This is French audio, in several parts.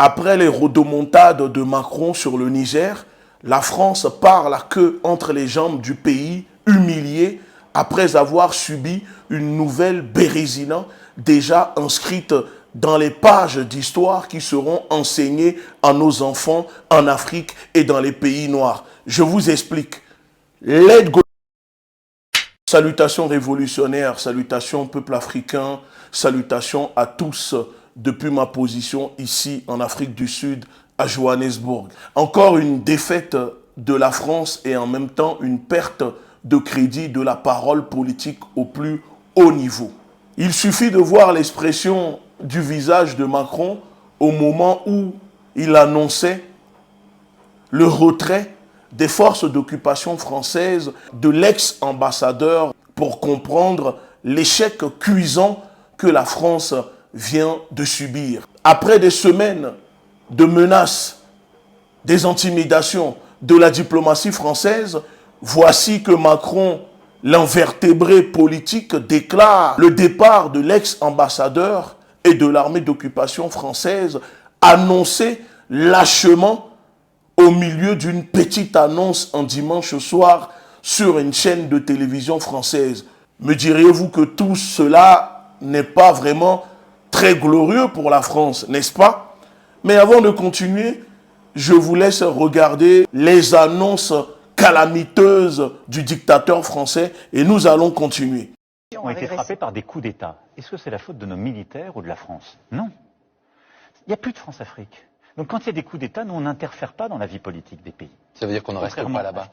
Après les rodomontades de Macron sur le Niger, la France part la queue entre les jambes du pays, humilié, après avoir subi une nouvelle Bérésina déjà inscrite dans les pages d'histoire qui seront enseignées à nos enfants en Afrique et dans les pays noirs. Je vous explique. L'aide gauloise. Salutations révolutionnaires, salutations peuple africain, salutations à tous depuis ma position ici en Afrique du Sud, à Johannesburg. Encore une défaite de la France et en même temps une perte de crédit de la parole politique au plus haut niveau. Il suffit de voir l'expression du visage de Macron au moment où il annonçait le retrait des forces d'occupation françaises de l'ex-ambassadeur pour comprendre l'échec cuisant que la France vient de subir. Après des semaines de menaces, des intimidations de la diplomatie française, voici que Macron, l'invertébré politique, déclare le départ de l'ex-ambassadeur et de l'armée d'occupation française, annoncé lâchement au milieu d'une petite annonce un dimanche soir sur une chaîne de télévision française. Me diriez-vous que tout cela n'est pas vraiment très glorieux pour la France, n'est-ce pas? Mais avant de continuer, je vous laisse regarder les annonces calamiteuses du dictateur français et nous allons continuer. Ont été frappés par des coups d'État. Est-ce que c'est la faute de nos militaires ou de la France? Non. Il n'y a plus de France-Afrique. Donc quand il y a des coups d'État, nous on n'interfère pas dans la vie politique des pays. Ça veut dire qu'on ne reste pas là-bas.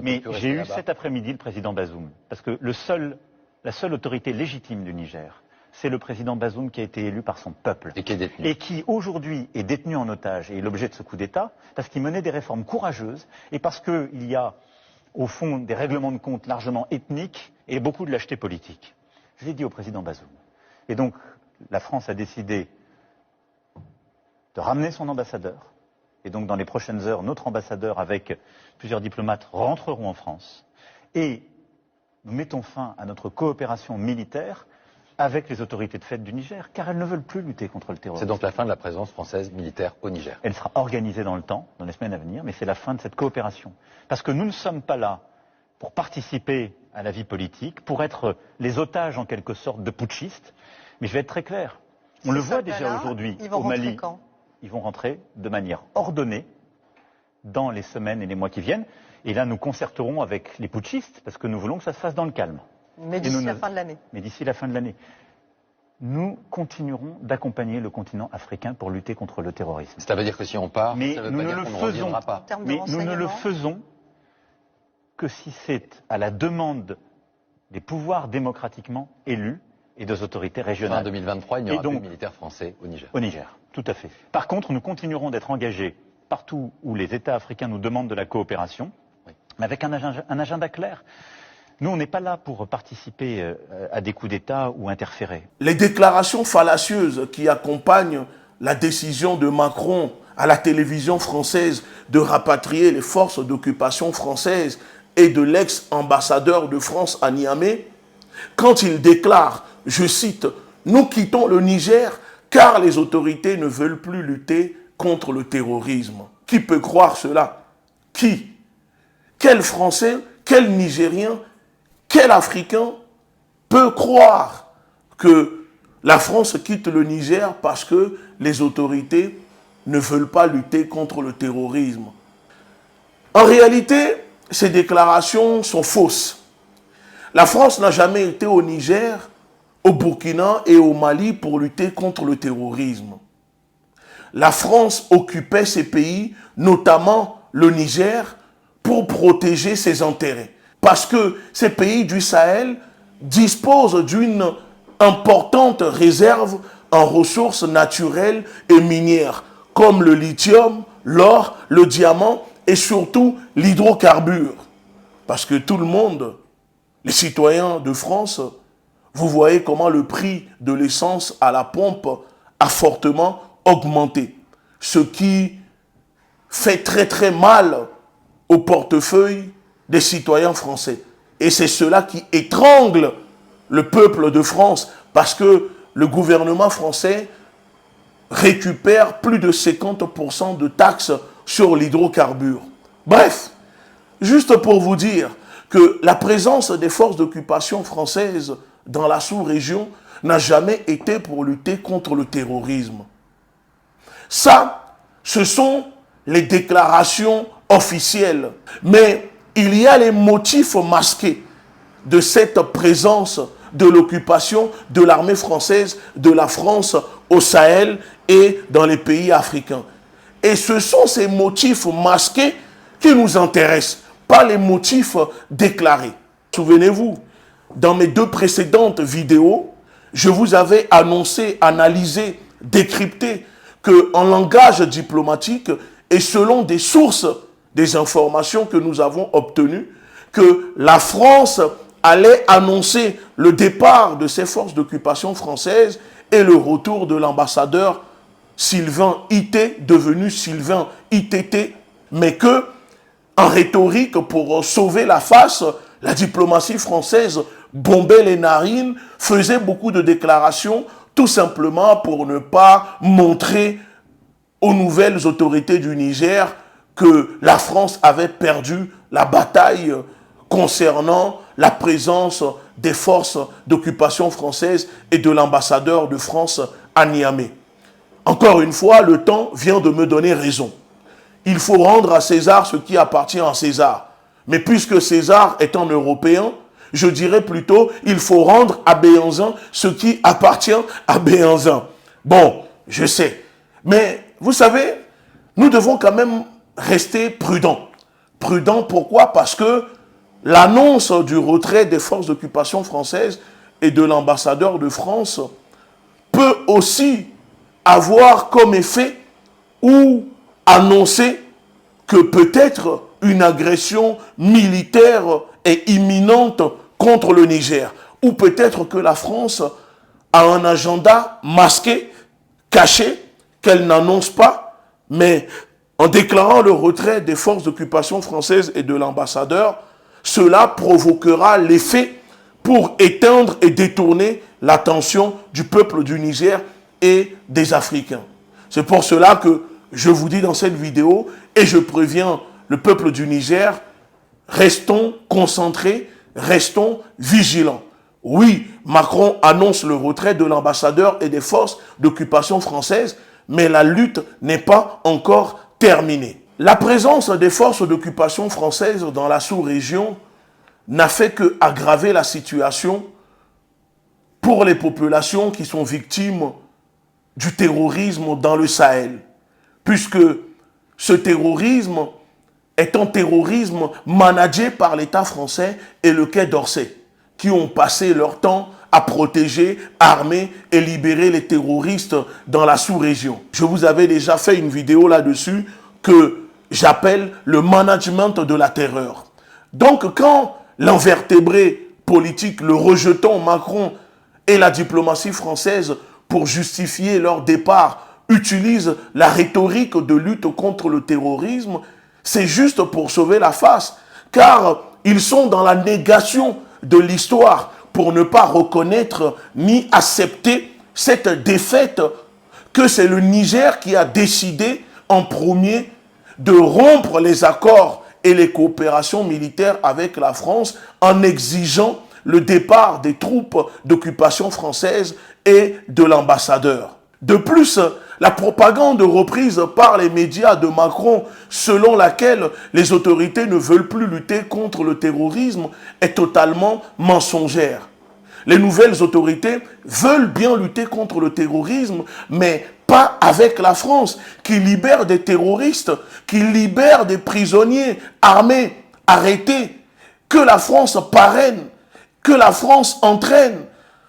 Mais j'ai eu cet après-midi le président Bazoum, parce que la seule autorité légitime du Niger, c'est le président Bazoum qui a été élu par son peuple. Et qui est détenu. Et qui aujourd'hui est détenu en otage et est l'objet de ce coup d'État, parce qu'il menait des réformes courageuses et parce qu'il y a au fond des règlements de compte largement ethniques et beaucoup de lâcheté politique. Je l'ai dit au président Bazoum. Et donc la France a décidé de ramener son ambassadeur. Et donc dans les prochaines heures, notre ambassadeur avec plusieurs diplomates rentreront en France. Et nous mettons fin à notre coopération militaire avec les autorités de fait du Niger, car elles ne veulent plus lutter contre le terrorisme. C'est donc la fin de la présence française militaire au Niger. Elle sera organisée dans le temps, dans les semaines à venir, mais c'est la fin de cette coopération. Parce que nous ne sommes pas là pour participer à la vie politique, pour être les otages en quelque sorte de putschistes. Mais je vais être très clair. On le voit déjà aujourd'hui au Mali. Ils vont rentrer de manière ordonnée dans les semaines et les mois qui viennent. Et là, nous concerterons avec les putschistes, parce que nous voulons que ça se fasse dans le calme. Mais d'ici la fin de l'année. Mais d'ici la fin de l'année. Nous continuerons d'accompagner le continent africain pour lutter contre le terrorisme. Ça veut dire que si on part, mais ça veut pas dire qu'on ne reviendra pas. Mais nous ne le faisons que si c'est à la demande des pouvoirs démocratiquement élus et des autorités régionales. Fin 2023, il n'y aura plus de militaires français au Niger. Au Niger, tout à fait. Par contre, nous continuerons d'être engagés partout où les États africains nous demandent de la coopération, mais avec un agenda clair. Nous, on n'est pas là pour participer à des coups d'État ou interférer. Les déclarations fallacieuses qui accompagnent la décision de Macron à la télévision française de rapatrier les forces d'occupation françaises et de l'ex-ambassadeur de France à Niamey, quand il déclare, je cite, « Nous quittons le Niger car les autorités ne veulent plus lutter contre le terrorisme. » Qui peut croire cela? Qui? Quel Français, quel Nigérien, quel Africain peut croire que la France quitte le Niger parce que les autorités ne veulent pas lutter contre le terrorisme? En réalité, ces déclarations sont fausses. La France n'a jamais été au Niger, au Burkina et au Mali pour lutter contre le terrorisme. La France occupait ces pays, notamment le Niger, pour protéger ses intérêts. Parce que ces pays du Sahel disposent d'une importante réserve en ressources naturelles et minières, comme le lithium, l'or, le diamant et surtout l'hydrocarbure. Parce que tout le monde, les citoyens de France, vous voyez comment le prix de l'essence à la pompe a fortement augmenté. Ce qui fait très très mal au portefeuille des citoyens français. Et c'est cela qui étrangle le peuple de France parce que le gouvernement français récupère plus de 50% de taxes sur l'hydrocarbure. Bref, juste pour vous dire que la présence des forces d'occupation françaises dans la sous-région n'a jamais été pour lutter contre le terrorisme. Ça, ce sont les déclarations officielles. Mais il y a les motifs masqués de cette présence de l'occupation de l'armée française de la France au Sahel et dans les pays africains. Et ce sont ces motifs masqués qui nous intéressent, pas les motifs déclarés. Souvenez-vous, dans mes 2 précédentes vidéos, je vous avais annoncé, analysé, décrypté qu'en langage diplomatique et selon des sources, des informations que nous avons obtenues, que la France allait annoncer le départ de ces forces d'occupation françaises et le retour de l'ambassadeur Sylvain Ité, devenu Sylvain ITT, mais que, en rhétorique, pour sauver la face, la diplomatie française bombait les narines, faisait beaucoup de déclarations, tout simplement pour ne pas montrer aux nouvelles autorités du Niger que la France avait perdu la bataille concernant la présence des forces d'occupation françaises et de l'ambassadeur de France à Niamey. Encore une fois, le temps vient de me donner raison. Il faut rendre à César ce qui appartient à César. Mais puisque César est un Européen, je dirais plutôt, il faut rendre à Béhanzin ce qui appartient à Béhanzin. Bon, je sais. Mais vous savez, nous devons quand même rester prudents. Prudents, pourquoi? Parce que l'annonce du retrait des forces d'occupation françaises et de l'ambassadeur de France peut aussi avoir comme effet ou annoncer que peut-être une agression militaire est imminente contre le Niger. Ou peut-être que la France a un agenda masqué, caché, qu'elle n'annonce pas, mais en déclarant le retrait des forces d'occupation françaises et de l'ambassadeur, cela provoquera l'effet pour éteindre et détourner l'attention du peuple du Niger et des Africains. C'est pour cela que je vous dis dans cette vidéo, et je préviens le peuple du Niger, restons concentrés, restons vigilants. Oui, Macron annonce le retrait de l'ambassadeur et des forces d'occupation françaises, mais la lutte n'est pas encore terminée. La présence des forces d'occupation françaises dans la sous-région n'a fait qu'aggraver la situation pour les populations qui sont victimes du terrorisme dans le Sahel, puisque ce terrorisme est un terrorisme managé par l'État français et le Quai d'Orsay, qui ont passé leur temps à protéger, armer et libérer les terroristes dans la sous-région. Je vous avais déjà fait une vidéo là-dessus que j'appelle le management de la terreur. Donc quand l'invertébré politique, le rejeton Macron et la diplomatie française pour justifier leur départ utilisent la rhétorique de lutte contre le terrorisme, c'est juste pour sauver la face, car ils sont dans la négation de l'histoire pour ne pas reconnaître ni accepter cette défaite que c'est le Niger qui a décidé en premier de rompre les accords et les coopérations militaires avec la France en exigeant le départ des troupes d'occupation française et de l'ambassadeur. De plus, la propagande reprise par les médias de Macron selon laquelle les autorités ne veulent plus lutter contre le terrorisme est totalement mensongère. Les nouvelles autorités veulent bien lutter contre le terrorisme, mais pas avec la France, qui libère des terroristes, qui libère des prisonniers armés, arrêtés, que la France parraine, que la France entraîne,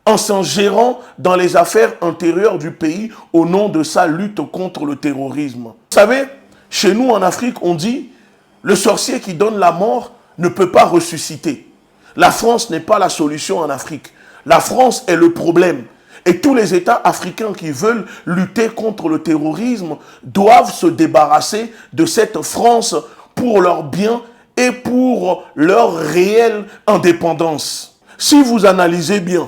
en s'ingérant dans les affaires intérieures du pays au nom de sa lutte contre le terrorisme. Vous savez, chez nous en Afrique, on dit « le sorcier qui donne la mort ne peut pas ressusciter ». La France n'est pas la solution en Afrique. La France est le problème. Et tous les États africains qui veulent lutter contre le terrorisme doivent se débarrasser de cette France pour leur bien et pour leur réelle indépendance. Si vous analysez bien,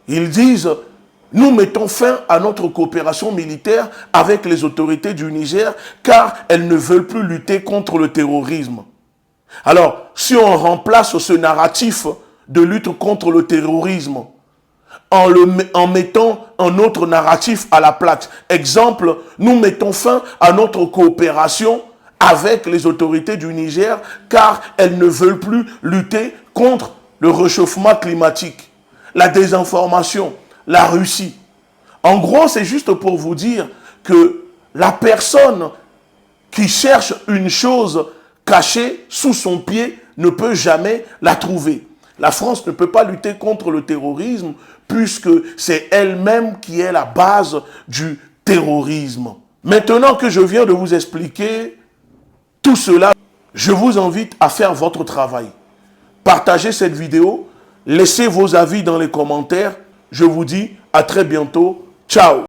ils disent nous mettons fin à notre coopération militaire avec les autorités du Niger car elles ne veulent plus lutter contre le terrorisme. Alors, si on remplace ce narratif de lutte contre le terrorisme en mettant un autre narratif à la place, exemple, nous mettons fin à notre coopération avec les autorités du Niger car elles ne veulent plus lutter contre le réchauffement climatique, la désinformation, la Russie. En gros, c'est juste pour vous dire que la personne qui cherche une chose cachée sous son pied ne peut jamais la trouver. La France ne peut pas lutter contre le terrorisme puisque c'est elle-même qui est la base du terrorisme. Maintenant que je viens de vous expliquer tout cela, je vous invite à faire votre travail. Partagez cette vidéo, laissez vos avis dans les commentaires. Je vous dis à très bientôt. Ciao!